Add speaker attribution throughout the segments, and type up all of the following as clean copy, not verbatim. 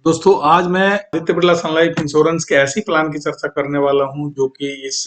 Speaker 1: दोस्तों आज मैं आदित्य बिरला सन लाइफ इंश्योरेंस के ऐसी प्लान की चर्चा करने वाला हूं जो कि इस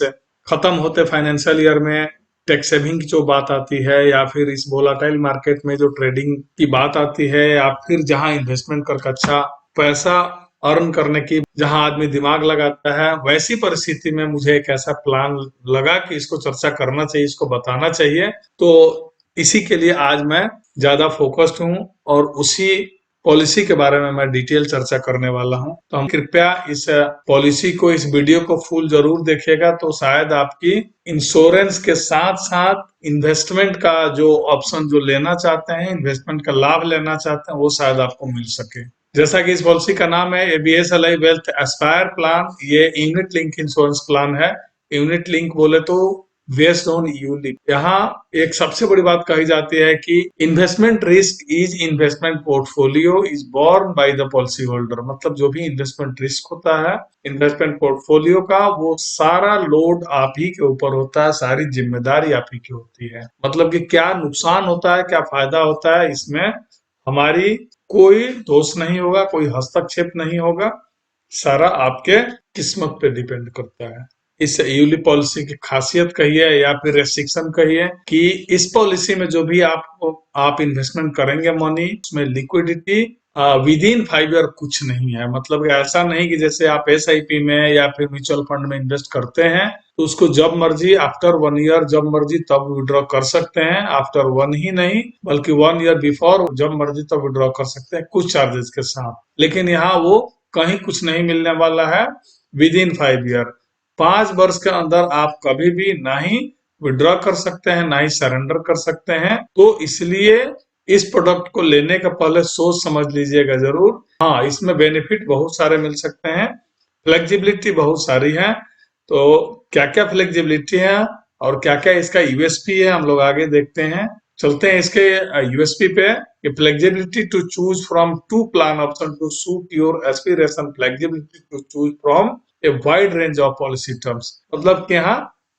Speaker 1: खत्म होते फाइनेंशियल ईयर में टैक्स सेविंग की जो बात आती है या फिर इस वोलाटाइल मार्केट में जो ट्रेडिंग की बात आती है या फिर जहां इन्वेस्टमेंट करके अच्छा पैसा अर्न करने की जहां आदमी दिमाग लगाता है, वैसी परिस्थिति में मुझे एक ऐसा प्लान लगा कि इसको चर्चा करना चाहिए, इसको बताना चाहिए। तो इसी के लिए आज मैं ज्यादा फोकस्ड हूं और उसी पॉलिसी के बारे में मैं डिटेल चर्चा करने वाला हूं। तो हम कृपया इस पॉलिसी को, इस वीडियो को फुल जरूर देखिएगा, तो शायद आपकी इंश्योरेंस के साथ साथ इन्वेस्टमेंट का जो ऑप्शन जो लेना चाहते हैं, इन्वेस्टमेंट का लाभ लेना चाहते हैं, वो शायद आपको मिल सके। जैसा कि इस पॉलिसी का नाम है एबीएसएलआई वेल्थ एस्पायर प्लान, ये यूनिट लिंक इंश्योरेंस प्लान है। यूनिट लिंक बोले तो बेस्ड ऑन यूनिट। यहाँ एक सबसे बड़ी बात कही जाती है कि investment risk is investment portfolio is borne by the policy holder. मतलब जो भी इन्वेस्टमेंट रिस्क होता है इन्वेस्टमेंट पोर्टफोलियो का, वो सारा लोड आप ही के ऊपर होता है, सारी जिम्मेदारी आप ही की होती है। मतलब कि क्या नुकसान होता है, क्या फायदा होता है, इसमें हमारी कोई दोष नहीं होगा, कोई हस्तक्षेप नहीं होगा, सारा आपके किस्मत पे डिपेंड करता है। इस यूलिप पॉलिसी की खासियत कहिए या फिर रेस्ट्रिक्शन कहिए कि इस पॉलिसी में जो भी आप इन्वेस्टमेंट करेंगे मनी, उसमें लिक्विडिटी विद इन 5 ईयर कुछ नहीं है। मतलब ऐसा नहीं कि जैसे आप एसआईपी में या फिर म्यूचुअल फंड में इन्वेस्ट करते हैं तो उसको जब मर्जी आफ्टर 1 ईयर जब मर्जी तब विड्रॉ कर सकते हैं। आफ्टर 1 ही नहीं बल्कि 1 ईयर बिफोर जब मर्जी तब विड्रॉ कर सकते हैं, कुछ चार्जेस के साथ। लेकिन यहाँ वो कहीं कुछ नहीं मिलने वाला है। विद इन 5 ईयर, 5 वर्ष के अंदर आप कभी भी ना ही विड्रॉ कर सकते हैं, ना ही सरेंडर कर सकते हैं। तो इसलिए इस प्रोडक्ट को लेने का पहले सोच समझ लीजिएगा जरूर। हाँ, इसमें बेनिफिट बहुत सारे मिल सकते हैं, फ्लेक्सिबिलिटी बहुत सारी है। तो क्या क्या फ्लेक्सिबिलिटी है और क्या क्या इसका यूएसपी है, हम लोग आगे देखते हैं। चलते हैं इसके यूएसपी पे। Flexibility to choose from two plan option to suit your aspiration, flexibility to choose from a wide range of policy terms. मतलब कि यहाँ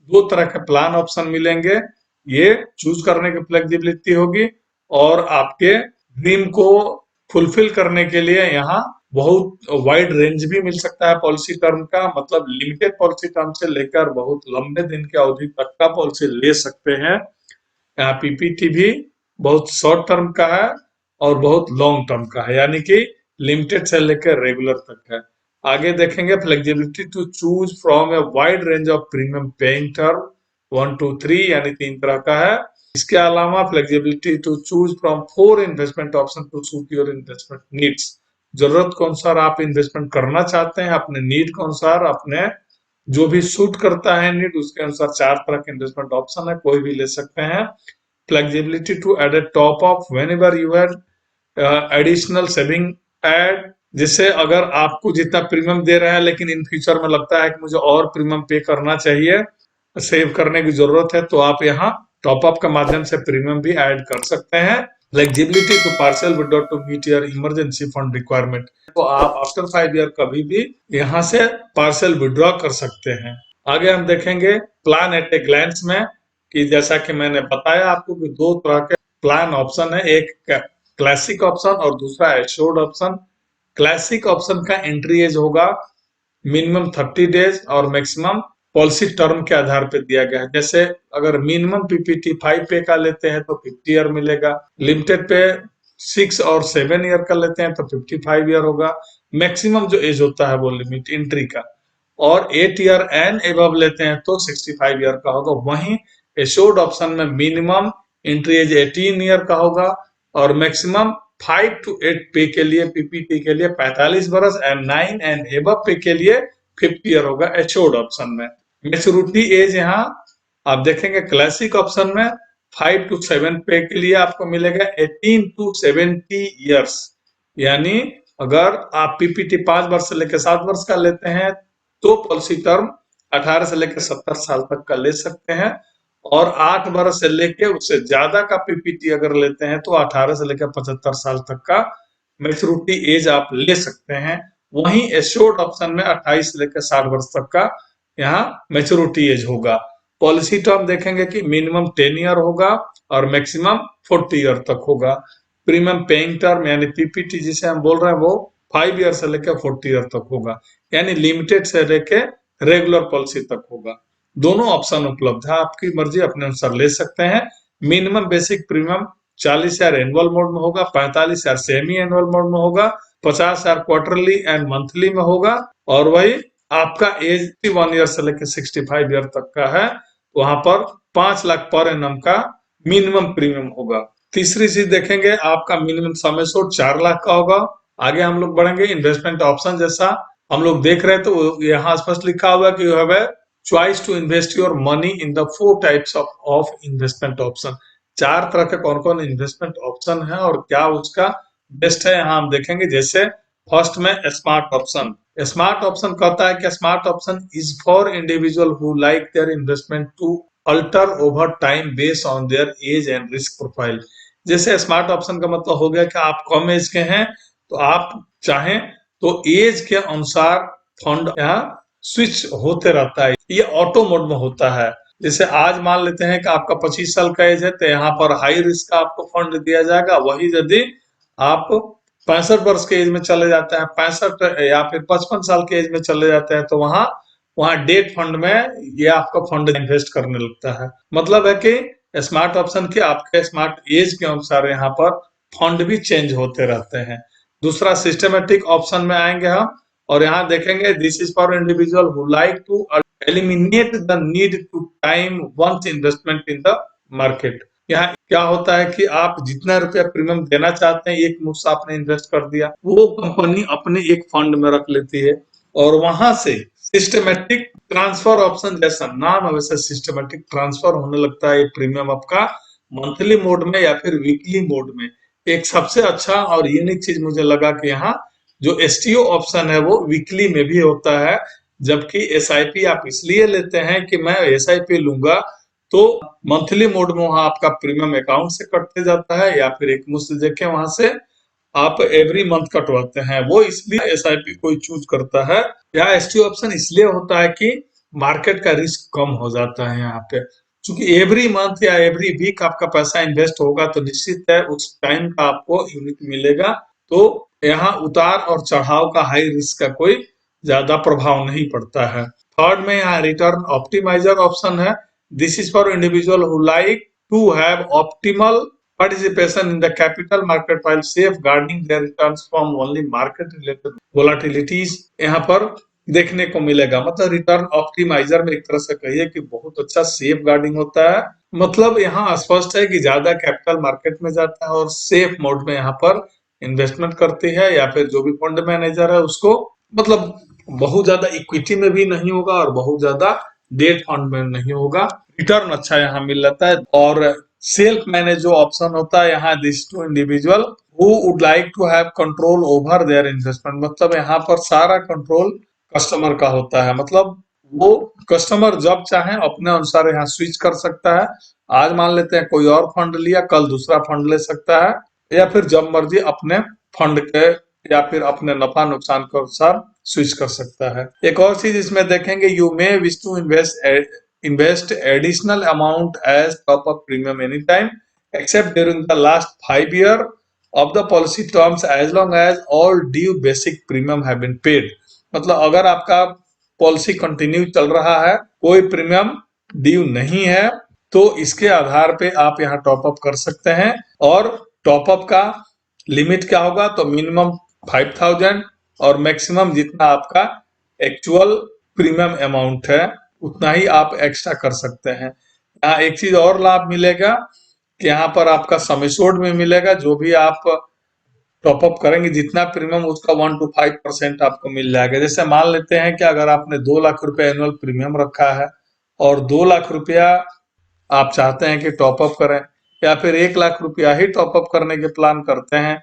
Speaker 1: 2 तरह के प्लान ऑप्शन मिलेंगे, ये चूज करने की फ्लेक्सिबिलिटी होगी और आपके ड्रीम को फुलफिल करने के लिए यहाँ बहुत वाइड रेंज भी मिल सकता है पॉलिसी टर्म का। मतलब लिमिटेड पॉलिसी टर्म से लेकर बहुत लंबे दिन की अवधि तक का पॉलिसी ले सकते हैं। यहाँ पीपीटी भी बहुत शॉर्ट टर्म का है और बहुत लॉन्ग टर्म का है, यानी कि लिमिटेड से लेकर रेगुलर तक है। आगे देखेंगे flexibility to choose from a wide range of premium paying term, 1 2 3 यानी 3 तरह का है। इसके अलावा flexibility to choose from 4 investment option to suit your investment needs. जरूरत के अनुसार आप इन्वेस्टमेंट करना चाहते हैं, अपने नीड के अनुसार, अपने जो भी सूट करता है नीड, उसके अनुसार 4 तरह के इन्वेस्टमेंट ऑप्शन है, कोई भी ले सकते हैं। Flexibility to add a top of whenever you have additional saving add, जिससे अगर आपको जितना प्रीमियम दे रहा है लेकिन इन फ्यूचर में लगता है कि मुझे और प्रीमियम पे करना चाहिए, सेव करने की जरूरत है, तो आप यहाँ टॉप अप के माध्यम से प्रीमियम भी ऐड कर सकते हैं। Flexibility to partial withdraw to meet your emergency fund requirement, तो आप आफ्टर 5 ईयर कभी भी यहाँ से पार्शियल विड्रॉ कर सकते हैं। आगे हम देखेंगे प्लान एट ए ग्लैंस में कि जैसा कि मैंने बताया आपको कि 2 तरह के प्लान ऑप्शन है, एक क्लासिक ऑप्शन और दूसरा एश्योर्ड ऑप्शन। क्लासिक ऑप्शन का एंट्री एज होगा मिनिमम 30 डेज और मैक्सिमम पॉलिसी टर्म के आधार पे दिया गया है। जैसे अगर मिनिमम पीपीटी 5 पे का लेते हैं तो 50 ईयर मिलेगा, लिमिटेड पे 6 और 7 ईयर का लेते हैं तो 55 ईयर होगा। मैक्सिमम जो एज होता है वो लिमिट एंट्री का, और 8 ईयर एंड एबव लेते हैं तो 65 ईयर का होगा। वहीं एश्योर्ड ऑप्शन में मिनिमम एंट्री एज 18 ईयर का होगा और मैक्सिमम 5 to 8 पे के लिए, पीपीटी के लिए 45 बरस एंड 9 एंड एबव पे के लिए 50 ईयर होगा एश्योर्ड ऑप्शन में। मेच्योरिटी एज यहाँ आप देखेंगे क्लासिक ऑप्शन में 5 to 7 पे के लिए आपको मिलेगा 18 to 70 ईयर्स, यानी अगर आप पीपीटी 5 वर्ष से लेकर 7 वर्ष का लेते हैं तो पॉलिसी टर्म 18 से लेकर 70 साल तक का ले सकते हैं, और 8 वर्ष से लेके उससे ज्यादा का पीपीटी अगर लेते हैं तो 18 से लेकर 75 साल तक का मैच्योरिटी एज आप ले सकते हैं। वहीं एश्योर्ड ऑप्शन में 28 से लेकर 60 वर्ष तक का यहाँ मैच्योरिटी एज होगा। पॉलिसी टर्म देखेंगे कि मिनिमम 10 ईयर होगा और मैक्सिमम 40 ईयर तक होगा। प्रीमियम पेइंग टर्म यानी पीपीटी जिसे हम बोल रहे हैं वो 5 ईयर से लेकर 40 ईयर तक होगा, यानी लिमिटेड से लेकर रेगुलर पॉलिसी तक होगा। दोनों ऑप्शन उपलब्ध है, आपकी मर्जी अपने अनुसार ले सकते हैं। Minimum basic premium 40,000 annual mode में होगा, 45,000 सेमी एनुअल मोड में होगा, 50,000 क्वार्टरली एंड मंथली में होगा, और वही आपका एज 1 ईयर से लेकर 65 ईयर तक का है, वहां पर 5 लाख पर एनम का मिनिमम प्रीमियम होगा। तीसरी चीज देखेंगे, आपका मिनिमम सम एश्योर्ड 4 लाख का होगा। आगे हम लोग बढ़ेंगे, इन्वेस्टमेंट ऑप्शन जैसा हम लोग देख रहे हैं तो यहाँ स्पष्ट लिखा हुआ कि you have a choice to invest your money in the 4 types of investment option. 4 तरह के कौन कौन इन्वेस्टमेंट ऑप्शन है और क्या उसका बेस्ट है, यहाँ हम देखेंगे। जैसे फर्स्ट में स्मार्ट ऑप्शन। स्मार्ट ऑप्शन कहता है कि smart option is for individual who like their investment to alter over time based on their age and risk profile. जैसे स्मार्ट ऑप्शन का मतलब हो गया कि आप कम एज के हैं तो आप चाहें तो एज के अनुसार फंड यहाँ स्विच होते रहता है, ये ऑटो मोड में होता है। जैसे आज मान लेते हैं कि आपका 25 साल का एज है तो यहाँ पर हाई रिस्क का आपको फंड दिया जाएगा। वही यदि आप 65 वर्ष के एज में चले जाते हैं, 65 या फिर 55 साल के एज में चले जाते हैं, तो वहां वहां डेट फंड में ये आपका फंड इन्वेस्ट करने लगता है। मतलब है कि स्मार्ट ऑप्शन के आपके स्मार्ट एज के अनुसार यहाँ पर फंड भी चेंज होते रहते हैं। दूसरा सिस्टमेटिक ऑप्शन में आएंगे हम, और यहाँ देखेंगे this is for individual who like to eliminate the need to time once investment in the market. यहाँ क्या होता है कि आप जितना रुपया प्रीमियम देना चाहते हैं एक मुश्त आपने इन्वेस्ट कर दिया, वो कंपनी अपने एक फंड में रख लेती है, और वहां से सिस्टमेटिक ट्रांसफर ऑप्शन, जैसा नाम है वैसे सिस्टमेटिक ट्रांसफर होने लगता है प्रीमियम आपका मंथली मोड में या फिर वीकली मोड में। एक सबसे अच्छा और यूनिक चीज मुझे लगा कि यहाँ जो एसटीओ ऑप्शन है वो वीकली में भी होता है, जबकि एसआईपी आप इसलिए लेते हैं कि मैं एसआईपी लूंगा तो मंथली मोड में वहां आपका प्रीमियम अकाउंट से कटते जाता है, या फिर एक मुश्त देखे वहां से आप एवरी मंथ कटवाते हैं। वो इसलिए एसआईपी कोई चूज करता है। या एसटीओ ऑप्शन इसलिए होता है कि मार्केट का रिस्क कम हो जाता है यहाँ पे, क्योंकि एवरी मंथ या एवरी वीक आपका पैसा इन्वेस्ट होगा तो निश्चित है उस टाइम का आपको यूनिट मिलेगा। तो यहाँ उतार और चढ़ाव का हाई रिस्क का कोई ज्यादा प्रभाव नहीं पड़ता है। थर्ड में यहाँ रिटर्न ऑप्टिमाइजर ऑप्शन है। This is for individual who like to have optimal participation in the capital market while safeguarding their returns from only market related volatilities यहाँ पर देखने को मिलेगा। मतलब रिटर्न ऑप्टिमाइजर में एक तरह से कहिए कि बहुत अच्छा सेफ गार्डिंग होता है। मतलब यहाँ स्पष्ट है कि ज्यादा कैपिटल मार्केट में जाता है और सेफ मोड में यहाँ पर इन्वेस्टमेंट करती है, या फिर जो भी फंड मैनेजर है उसको मतलब बहुत ज्यादा इक्विटी में भी नहीं होगा और बहुत ज्यादा डेट फंड में नहीं होगा, रिटर्न अच्छा यहाँ मिल जाता है। और सेल्फ मैनेज जो ऑप्शन होता है यहाँ, this to individual who would like to have control over their investment. मतलब यहाँ पर सारा कंट्रोल कस्टमर का होता है। मतलब वो कस्टमर जब चाहे अपने अनुसार यहाँ स्विच कर सकता है। आज मान लेते हैं कोई और फंड लिया, कल दूसरा फंड ले सकता है, या फिर जब मर्जी अपने फंड के या फिर अपने नफा नुकसान के अनुसार स्विच कर सकता है। एक और चीज इसमें देखेंगे, you may wish to invest additional amount as top up premium anytime except during the last 5 year of the policy terms as long as all due basic premium have been paid। मतलब अगर आपका policy continue चल रहा है, कोई premium due नहीं है, तो इसके आधार पे आप यहाँ टॉप अप कर सकते हैं। और टॉप अप का लिमिट क्या होगा, तो मिनिमम 5,000 और मैक्सिमम जितना आपका एक्चुअल प्रीमियम अमाउंट है उतना ही आप एक्स्ट्रा कर सकते हैं। यहाँ एक चीज और लाभ मिलेगा कि यहाँ पर आपका सम एश्योर्ड में मिलेगा। जो भी आप टॉप अप करेंगे जितना प्रीमियम उसका 1 to 5% आपको मिल जाएगा। जैसे मान लेते हैं कि अगर आपने 2 लाख रुपए एनुअल प्रीमियम रखा है और 2 लाख रुपया आप चाहते हैं कि टॉप अप करें, या फिर 1 लाख रुपया ही टॉप अप करने के प्लान करते हैं,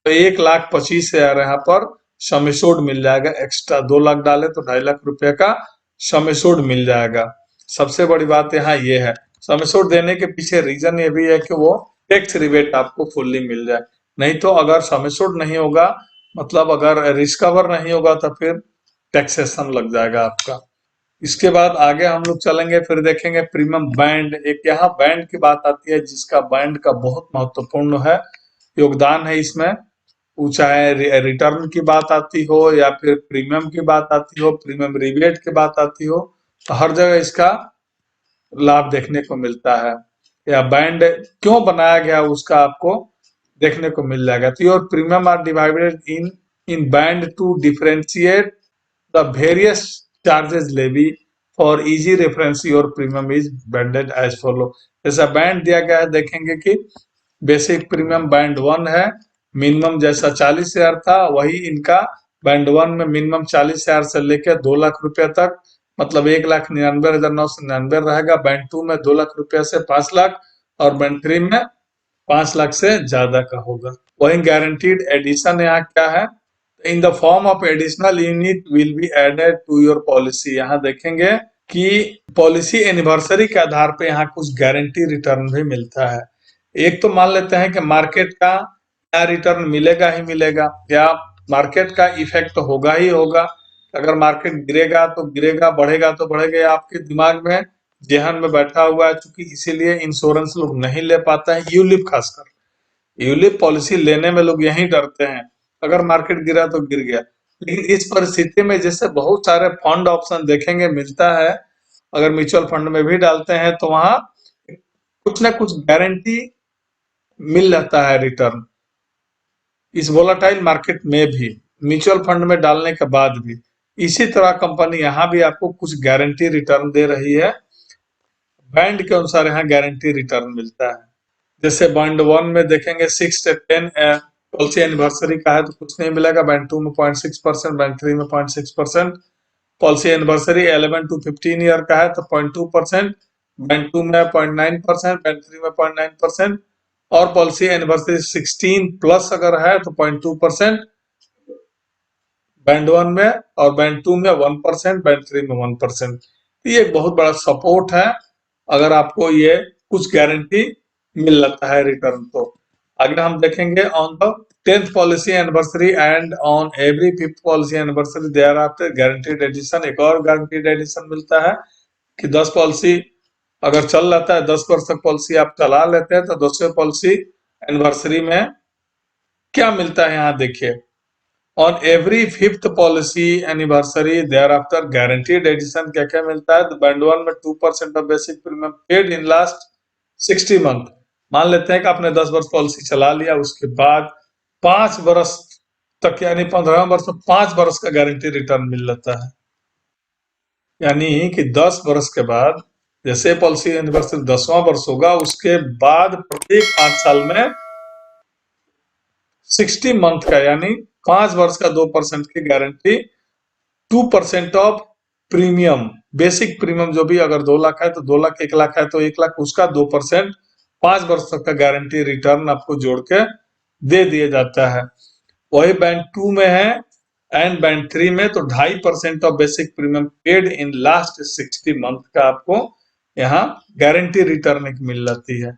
Speaker 1: तो 1,25,000 यहाँ पर सम एश्योर्ड मिल जाएगा एक्स्ट्रा। 2 लाख डाले तो 2.5 लाख रुपए का सम एश्योर्ड मिल जाएगा। सबसे बड़ी बात यहाँ ये है, सम एश्योर्ड देने के पीछे रीजन ये भी है कि वो टैक्स रिबेट आपको फुल्ली मिल जाए। नहीं तो अगर सम एश्योर्ड नहीं होगा, मतलब अगर रिस्क कवर नहीं होगा, तो फिर टैक्सेशन लग जाएगा आपका। इसके बाद आगे हम लोग चलेंगे, फिर देखेंगे प्रीमियम बैंड। एक यहाँ बैंड की बात आती है जिसका बैंड का बहुत महत्वपूर्ण है योगदान है इसमें। वो चाहे रिटर्न की बात आती हो या फिर प्रीमियम की बात आती हो, प्रीमियम रिबेट की बात आती हो, तो हर जगह इसका लाभ देखने को मिलता है। या बैंड क्यों बनाया गया उसका आपको देखने को मिल जाएगा। तो your premium are divided in band to differentiate the various charges levy for easy reference your premium is banded as follow. जैसा बैंड दिया गया है, देखेंगे कि बेसिक प्रीमियम बैंड 1 है, मिनिमम जैसा 40,000 था वही इनका बैंड 1 में मिनिमम 40,000 से लेकर 2 लाख रुपए तक, मतलब 1,99,999 रहेगा। बैंड 2 में 2 लाख रुपए से 5 लाख और बैंड 3 में 5 लाख से ज्यादा का होगा। वही गारंटीड एडिशन यहाँ क्या है, in the form of additional unit will be added to your policy. यहाँ देखेंगे कि पॉलिसी एनिवर्सरी के आधार पे यहाँ कुछ गारंटी रिटर्न भी मिलता है। एक तो मान लेते हैं कि मार्केट का क्या रिटर्न मिलेगा ही मिलेगा, या मार्केट का इफेक्ट होगा ही होगा। अगर मार्केट गिरेगा तो गिरेगा, बढ़ेगा तो बढ़ेगा, या आपके दिमाग में जहन में बैठा हुआ है। चूंकि इसीलिए इंश्योरेंस लोग नहीं ले पाते हैं, यूलिप खासकर यूलिप पॉलिसी लेने में लोग यही डरते हैं, अगर मार्केट गिरा तो गिर गया। लेकिन इस परिस्थिति में जैसे बहुत सारे फंड ऑप्शन देखेंगे मिलता है, अगर म्यूचुअल फंड में भी डालते हैं तो वहां कुछ ना कुछ गारंटी मिल जाता है रिटर्न। इस वोलाटाइल मार्केट में भी, म्यूचुअल फंड में डालने के बाद भी, इसी तरह कंपनी यहाँ भी आपको कुछ गारंटी रिटर्न दे रही है। बैंड के अनुसार यहाँ गारंटी रिटर्न मिलता है। जैसे बैंड 1 में देखेंगे 6 से 10 पॉलिसी एनिवर्सरी का है तो कुछ नहीं मिलेगा। बैंड 2 में 0.6%, बैंड 3 में 0.6%। पॉलिसी एनिवर्सरी 11 टू 15 ईयर का है तो 0.2%, बैंड 2 में 0.9%, बैंड 3 में 0.9%। और पॉलिसी एनिवर्सरी 16 प्लस अगर है तो 0.2% बैंड 1 में, और बैंड 2 में 1%, बैंड 3 में 1%। तो ये एक बहुत बड़ा सपोर्ट है अगर आपको ये कुछ गारंटी मिल जाता है रिटर्न। तो आगे हम देखेंगे on the 10th policy anniversary and on every 5th policy anniversary thereafter guaranteed addition. एक और गारंटीड एडिशन मिलता है कि 10 पॉलिसी अगर चल जाता है, 10 वर्ष तक पॉलिसी आप चला लेते हैं, तो 10वें पॉलिसी एनिवर्सरी में क्या मिलता है यहाँ देखिए। On every 5th policy anniversary thereafter guaranteed addition क्या क्या मिलता है। तो बैंड 1 में 2% of basic premium paid in last 60 month. मान लेते हैं कि आपने 10 वर्ष पॉलिसी चला लिया, उसके बाद 5 वर्ष तक यानी 15वें वर्ष में 5 वर्ष का गारंटी रिटर्न मिल जाता है। यानी कि 10 वर्ष के बाद, जैसे पॉलिसी एनिवर्सरी 10वां वर्ष होगा, उसके बाद प्रत्येक 5 साल में 60 मंथ का यानी 5 वर्ष का 2% की guarantee, 2% of premium, basic premium जो भी अगर 2 लाख है तो 2 लाख, 1 लाख है तो 1 लाख, उसका 2% 5 वर्ष तक का गारंटी रिटर्न आपको जोड़ के दे दिया जाता है। वही बैंक 2 में है एंड बैंक 3 में तो 2.5% of basic premium paid in last 60 month का आपको यहाँ गारंटी रिटर्न एक मिल जाती है।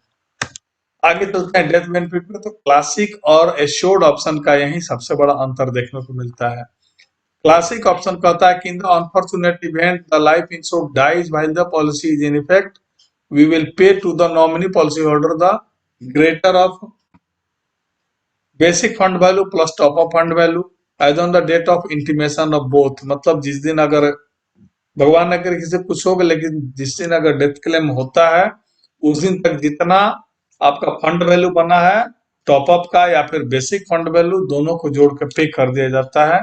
Speaker 1: आगे चलते हैं डेथ बेनिफिट में। तो क्लासिक और एश्योर्ड ऑप्शन का यही सबसे बड़ा अंतर देखने को मिलता है। क्लासिक ऑप्शन कहता है कि in the unfortunate event the life insured dies while the policy is in effect, we will pay to the nominee policy holder the greater of basic fund value plus top up fund value as on the date of intimation of both. मतलब जिस दिन अगर भगवान न करे किसी से कुछ होगा, लेकिन जिस दिन अगर डेथ क्लेम होता है उस दिन तक जितना आपका फंड वैल्यू बना है, टॉप अप का या फिर बेसिक फंड वैल्यू, दोनों को जोड़ के पे कर दिया जाता है।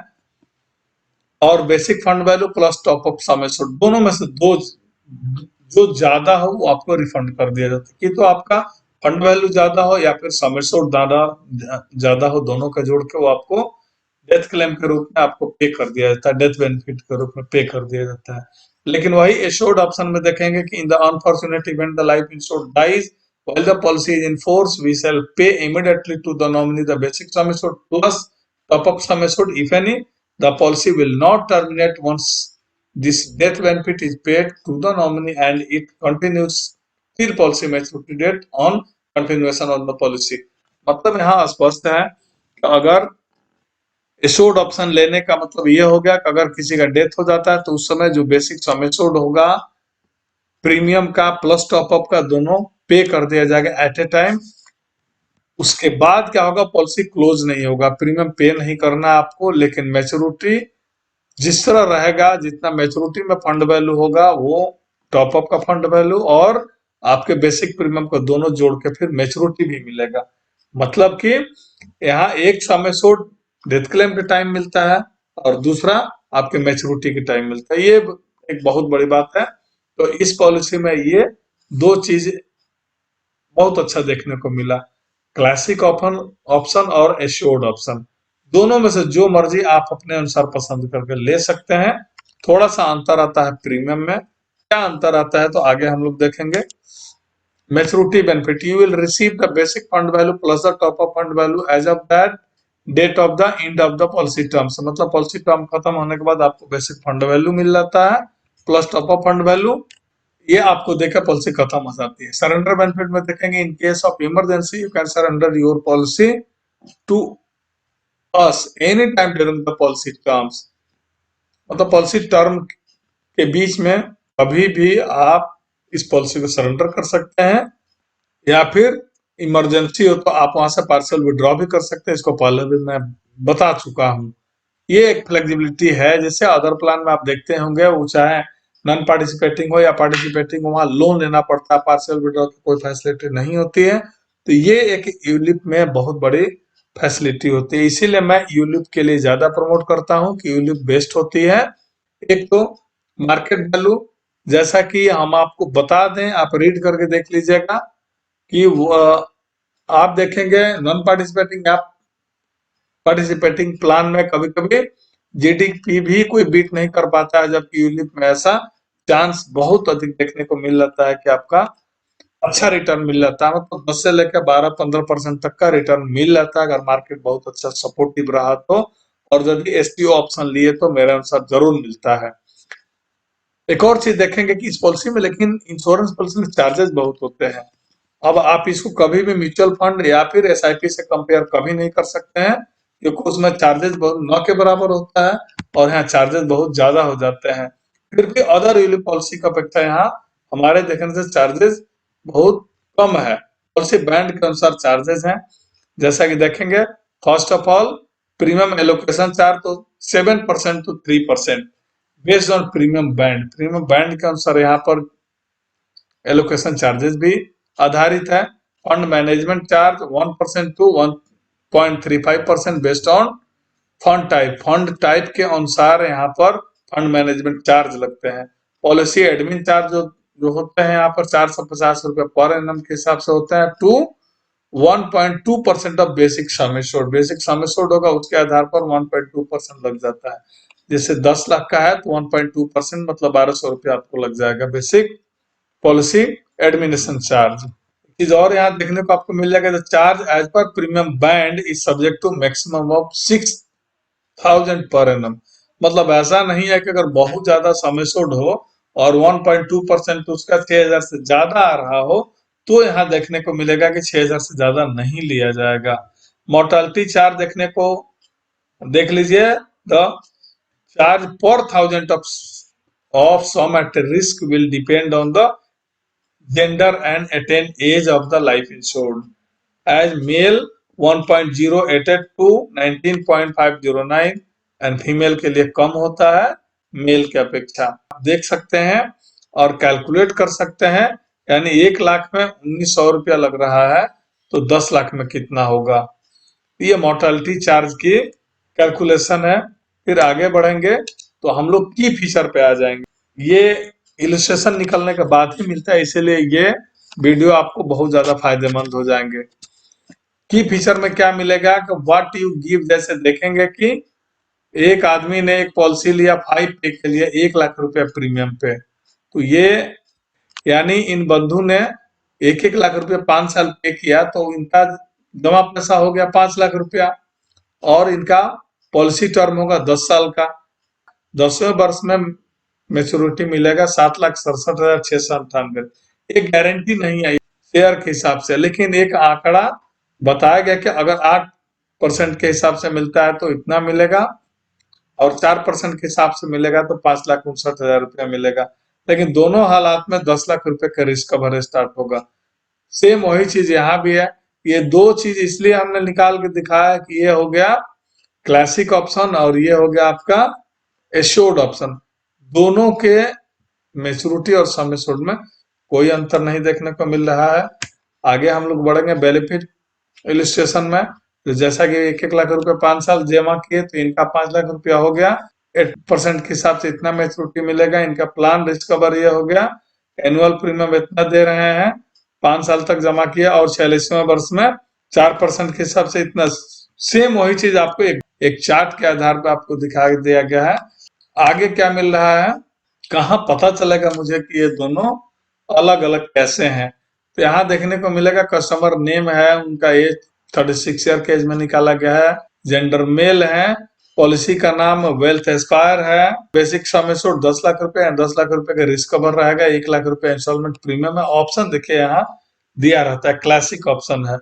Speaker 1: और basic fund value plus top up sum assured, दोनों में से दो जो ज्यादा हो वो आपको रिफंड कर दिया जाता है। कि तो आपका फंड वैल्यू ज्यादा हो या फिर सम एश्योर्ड ज्यादा हो, दोनों का जोड़ के वो आपको डेथ क्लेम के रूप में आपको पे कर दिया जाता है, डेथ बेनिफिट के रूप में पे कर दिया जाता है। लेकिन वही एश्योर्ड ऑप्शन में देखेंगे कि in the unfortunate event the life insured dies while the policy is in force, we shall pay immediately to the nominee the basic sum assured plus top-up sum assured, if any. The policy will not terminate once this death benefit is paid to the nominee and it continues till policy maturity date on continuation of the policy. मतलब यहाँ स्पष्ट है कि अगर assured option लेने का मतलब ये हो गया कि अगर किसी का डेथ हो जाता है तो उस समय जो बेसिक सम एश्योर्ड होगा, प्रीमियम का प्लस टॉप अप का, दोनों पे कर दिया जाएगा एट ए टाइम। उसके बाद क्या होगा, पॉलिसी क्लोज नहीं होगा, प्रीमियम पे नहीं करना है आपको, लेकिन मैच्योरिटी जिस तरह रहेगा, जितना मैच्योरिटी में फंड वैल्यू होगा वो टॉप अप का फंड वैल्यू और आपके बेसिक प्रीमियम को दोनों जोड़ के फिर मैच्योरिटी भी मिलेगा। मतलब कि यहाँ एक सम एश्योर्ड डेथ क्लेम के टाइम मिलता है और दूसरा आपके मैच्योरिटी के टाइम मिलता है। ये एक बहुत बड़ी बात है। तो इस पॉलिसी में ये दो चीज बहुत अच्छा देखने को मिला, क्लासिक ऑप्शन ऑप्शन और एश्योर्ड ऑप्शन। दोनों में से जो मर्जी आप अपने अनुसार पसंद करके ले सकते हैं। थोड़ा सा अंतर आता है प्रीमियम में, क्या अंतर आता है तो आगे हम लोग देखेंगे। Maturity benefit, you will receive the basic fund value plus the top up fund value as of that date of the end of the policy terms. मतलब पॉलिसी टर्म खत्म होने के बाद आपको बेसिक फंड वैल्यू मिल जाता है plus top up fund value, ये आपको देकर पॉलिसी खत्म हो जाती है। सरेंडर बेनिफिट में देखेंगे, in case of emergency you can surrender your policy to us any time during the policy terms. मतलब पॉलिसी टर्म के बीच में कभी भी आप इस पॉलिसी को सरेंडर कर सकते हैं, या फिर इमरजेंसी हो तो आप वहां से पार्शियल विड्रॉ भी कर सकते हैं। इसको पहले भी मैं बता चुका हूँ। ये एक फ्लेक्सिबिलिटी है, जैसे अदर प्लान में आप देखते होंगे, वो चाहे नॉन पार्टिसिपेटिंग हो या पार्टिसिपेटिंग हो, वहां लोन लेना पड़ता है, पार्शियल विड्रॉ की कोई फैसिलिटी नहीं होती है। तो ये एक यूलिप में बहुत बड़ी फैसिलिटी होती है, इसीलिए मैं यूलिप के लिए ज्यादा प्रमोट करता हूँ कि यूलिप बेस्ट होती है। एक तो मार्केट वैल्यू, जैसा कि हम आपको बता दें, आप रीड करके देख लीजिएगा कि आप देखेंगे नॉन पार्टिसिपेटिंग, आप पार्टिसिपेटिंग प्लान में कभी कभी जीडीपी भी कोई बीट नहीं कर पाता है, जबकि यूलिप में ऐसा चांस बहुत अधिक देखने को मिल जाता है कि आपका अच्छा रिटर्न मिल जाता है। मतलब 10 से लेकर 12-15% तक का रिटर्न मिल जाता है, अगर मार्केट बहुत अच्छा सपोर्टिव रहा तो। और यदि एसटीओ ऑप्शन लिए तो मेरे अनुसार जरूर मिलता है। एक और चीज देखेंगे कि इस पॉलिसी में, लेकिन इंश्योरेंस पॉलिसी में चार्जेस बहुत होते हैं। अब आप इसको कभी भी म्यूचुअल फंड या फिर एसआईपी से कंपेयर कभी नहीं कर सकते हैं, क्योंकि उसमें चार्जेस बहुत न के बराबर होता है और यहाँ चार्जेस बहुत ज्यादा हो जाते हैं। फिर भी अदर यूलिप पॉलिसी की अपेक्षा यहाँ हमारे देखने से चार्जेस बहुत कम है। पॉलिसी बैंड के अनुसार चार्जेस हैं, जैसा कि देखेंगे। First of all, premium allocation charge तो 7% to 3% based on premium band. Premium band के अनुसार यहाँ पर एलोकेशन चार्जेस भी आधारित है। Fund management charge 1% to 1.35% based on fund type. Fund type के अनुसार यहाँ पर फंड मैनेजमेंट चार्ज लगते हैं। पॉलिसी एडमिन चार्ज जो जो होते हैं यहाँ पर 450 रुपए पर एनम के हिसाब से होता है, to 1.2% of basic sum assured. Basic sum assured होगा, उसके आधार पर 1.2% लग जाता है। जैसे 10 लाख का है तो 1.2% मतलब 1200 रुपये आपको लग जाएगा बेसिक पॉलिसी एडमिनिस्ट्रेशन चार्ज। चीज और यहाँ देखने को आपको मिल जाएगा, charge as per premium band is subject to maximum of 6,000 per annum. मतलब ऐसा नहीं है कि अगर बहुत ज्यादा सम एश्योर्ड हो और 1.2% उसका 6,000 से ज्यादा आ रहा हो, तो यहाँ देखने को मिलेगा कि 6,000 से ज्यादा नहीं लिया जाएगा। मोर्टालिटी चार्ज देखने को देख लीजिए, द चार्ज पर thousand of sum at risk will depend on the gender and attained age of the life insured, as male 1.088 to 19.509 and female के लिए कम होता है मेल के अपेक्षा। आप देख सकते हैं और कैलकुलेट कर सकते हैं, यानी 1 लाख में 1,900 रुपया लग रहा है तो 10 लाख में कितना होगा। ये मोर्टालिटी चार्ज की कैलकुलेशन है। फिर आगे बढ़ेंगे तो हम लोग की फीचर पे आ जाएंगे। ये इलस्ट्रेशन निकलने के बाद ही मिलता है, इसीलिए ये वीडियो आपको बहुत ज्यादा फायदेमंद हो जाएंगे। की फीचर में क्या मिलेगा कि व्हाट यू गिव, जैसे देखेंगे कि एक आदमी ने एक पॉलिसी लिया 5 पे के लिए 1 लाख रुपया प्रीमियम पे, तो ये यानी इन बंधु ने 1-1 लाख रुपया 5 साल पे किया, तो इनका जमा पैसा हो गया 5 लाख रुपया और इनका पॉलिसी टर्म होगा 10 साल का। 10वें वर्ष में मेच्योरिटी मिलेगा 7,67,698। एक गारंटी नहीं आई शेयर के हिसाब से, लेकिन एक आंकड़ा बताया गया कि अगर 8% के हिसाब से मिलता है तो इतना मिलेगा और 4% के हिसाब से मिलेगा तो 5,59,000 रुपया मिलेगा। लेकिन दोनों हालात में 10 लाख रुपए का रिस्क कवर स्टार्ट होगा। सेम वही चीज यहाँ भी है, ये दो चीज इसलिए हमने निकाल के दिखाया कि ये हो गया क्लासिक ऑप्शन और ये हो गया आपका एश्योर्ड ऑप्शन। दोनों के मेच्योरिटी और सम एश्योर्ड में कोई अंतर नहीं देखने को मिल रहा है। आगे हम लोग बढ़ेंगे बेनिफिट इलिस्ट्रेशन में। तो जैसा कि 1-1 लाख रुपए 5 साल जमा किए तो इनका 5 लाख रुपया हो गया, 8% के हिसाब से इतना मेच्योरिटी मिलेगा। इनका प्लान रिस्क कवर ये हो गया, एनुअल प्रीमियम इतना दे रहे हैं, 5 साल तक जमा किया और 46वें वर्ष में 4% के हिसाब से इतना। सेम वही चीज आपको एक चार्ट के आधार पर आपको दिखा दिया गया है। आगे क्या मिल रहा है, कहाँ पता चलेगा मुझे कि ये दोनों अलग अलग कैसे हैं। तो यहाँ देखने को मिलेगा कस्टमर नेम है, उनका एज 36 ईयर के एज में निकाला गया है, जेंडर मेल है, पॉलिसी का नाम वेल्थ एस्पायर है, बेसिक सम एश्योर्ड 10 लाख रुपए है, 10 लाख रुपए का रिस्क कवर रहेगा, 1 लाख रुपए इंस्टॉलमेंट प्रीमियम है। ऑप्शन देखिए यहाँ दिया रहता है, क्लासिक ऑप्शन है,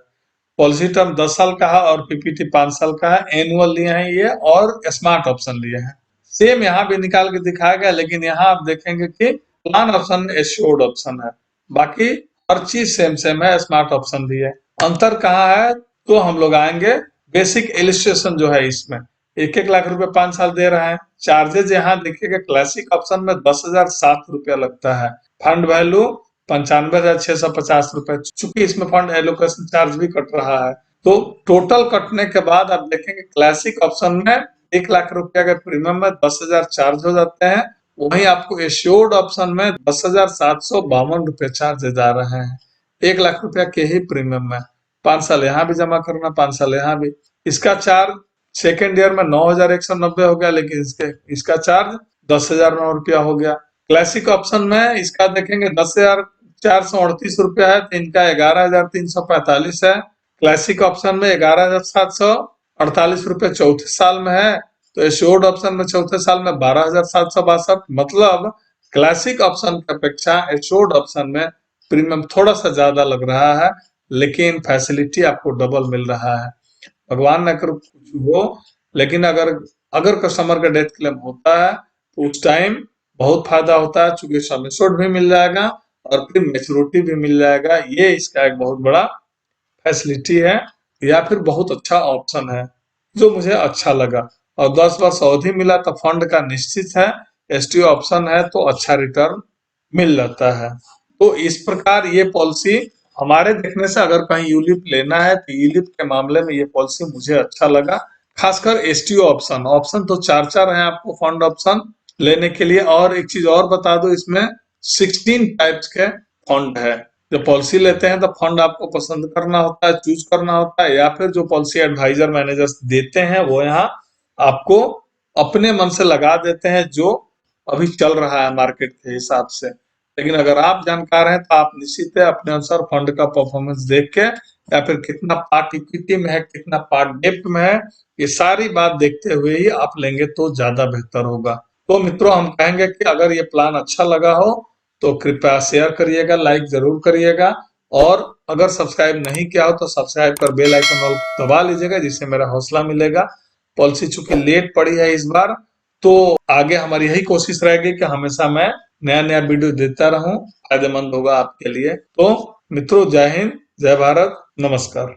Speaker 1: पॉलिसी टर्म 10 साल का है और पीपीटी 5 साल का है, एनुअल लिए हैं ये और स्मार्ट ऑप्शन लिए हैं। सेम यहाँ भी निकाल के दिखाया गया, लेकिन यहाँ आप देखेंगे कि प्लान ऑप्शन एश्योर्ड ऑप्शन है, बाकी हर चीज सेम सेम है, स्मार्ट ऑप्शन भी है। अंतर कहाँ है तो हम लोग आएंगे बेसिक इलिस्ट्रेशन जो है इसमें 1-1 लाख रुपए 5 साल दे रहे हैं। चार्जेज यहाँ देखिएगा क्लासिक ऑप्शन में 10,007 रुपया लगता है, फंड वैल्यू 95,650 रुपए, चूंकि इसमें फंड एलोकेशन चार्ज भी कट रहा है। तो टोटल कटने के बाद आप देखेंगे क्लासिक ऑप्शन में 1 लाख रुपया के प्रीमियम में 10,000 चार्ज हो जाते हैं, वहीं आपको एश्योर्ड ऑप्शन में 10,752 रुपए चार्जेज आ रहे हैं 1 लाख रुपया के ही प्रीमियम में। 5 साल यहाँ भी जमा करना, 5 साल यहाँ भी। इसका चार्ज सेकेंड ईयर में 9,190 हो गया, लेकिन इसका चार्ज 10,009 रुपया हो गया। क्लासिक ऑप्शन में इसका देखेंगे 10,438 रुपया है, तो इनका 11,345 है। क्लासिक ऑप्शन में 11,748 रुपये चौथे साल में है, तो एश्योर्ड ऑप्शन में चौथे साल में 12,762। मतलब क्लासिक ऑप्शन की अपेक्षा एश्योर्ड ऑप्शन में प्रीमियम थोड़ा सा ज्यादा लग रहा है, लेकिन फैसिलिटी आपको डबल मिल रहा है। भगवान न करे कुछ हो, लेकिन अगर कस्टमर का डेथ क्लेम होता है तो उस टाइम बहुत फायदा होता है, चूंकि सम एश्योर्ड भी मिल जाएगा और फिर मेच्योरिटी भी मिल जाएगा। ये इसका एक बहुत बड़ा फैसिलिटी है या फिर बहुत अच्छा ऑप्शन है जो मुझे अच्छा लगा। और 10 वर्ष अवधि मिला तो फंड का निश्चित है, एसटी ऑप्शन है तो अच्छा रिटर्न मिल जाता है। तो इस प्रकार ये पॉलिसी हमारे देखने से अगर कहीं यूलिप लेना है तो यूलिप के मामले में ये पॉलिसी मुझे अच्छा लगा, खासकर एसटीओ ऑप्शन। ऑप्शन तो 4 है आपको फंड ऑप्शन लेने के लिए। और एक चीज और बता दो, इसमें 16 टाइप्स के फंड है। जब पॉलिसी लेते हैं तो फंड आपको पसंद करना होता है, चूज करना होता है, या फिर जो पॉलिसी एडवाइजर मैनेजर्स देते हैं वो यहाँ आपको अपने मन से लगा देते हैं जो अभी चल रहा है मार्केट के हिसाब से। लेकिन अगर आप जानकार हैं तो आप निश्चित है अपने अनुसार फंड का परफॉर्मेंस देख के, या फिर कितना पार्ट इक्विटी में है, कितना पार्ट डेप्ट में है, ये सारी बात देखते हुए ही आप लेंगे तो ज्यादा बेहतर होगा। तो मित्रों, हम कहेंगे कि अगर ये प्लान अच्छा लगा हो तो कृपया शेयर करिएगा, लाइक जरूर करिएगा, और अगर सब्सक्राइब नहीं किया हो तो सब्सक्राइब कर बेल आइकन दबा लीजिएगा, जिससे मेरा हौसला मिलेगा। पॉलिसी चूंकि लेट पड़ी है इस बार, तो आगे हमारी यही कोशिश रहेगी कि हमेशा मैं नया नया वीडियो देता रहूं, फायदेमंद होगा आपके लिए। तो मित्रों, जय हिंद, जय भारत, नमस्कार।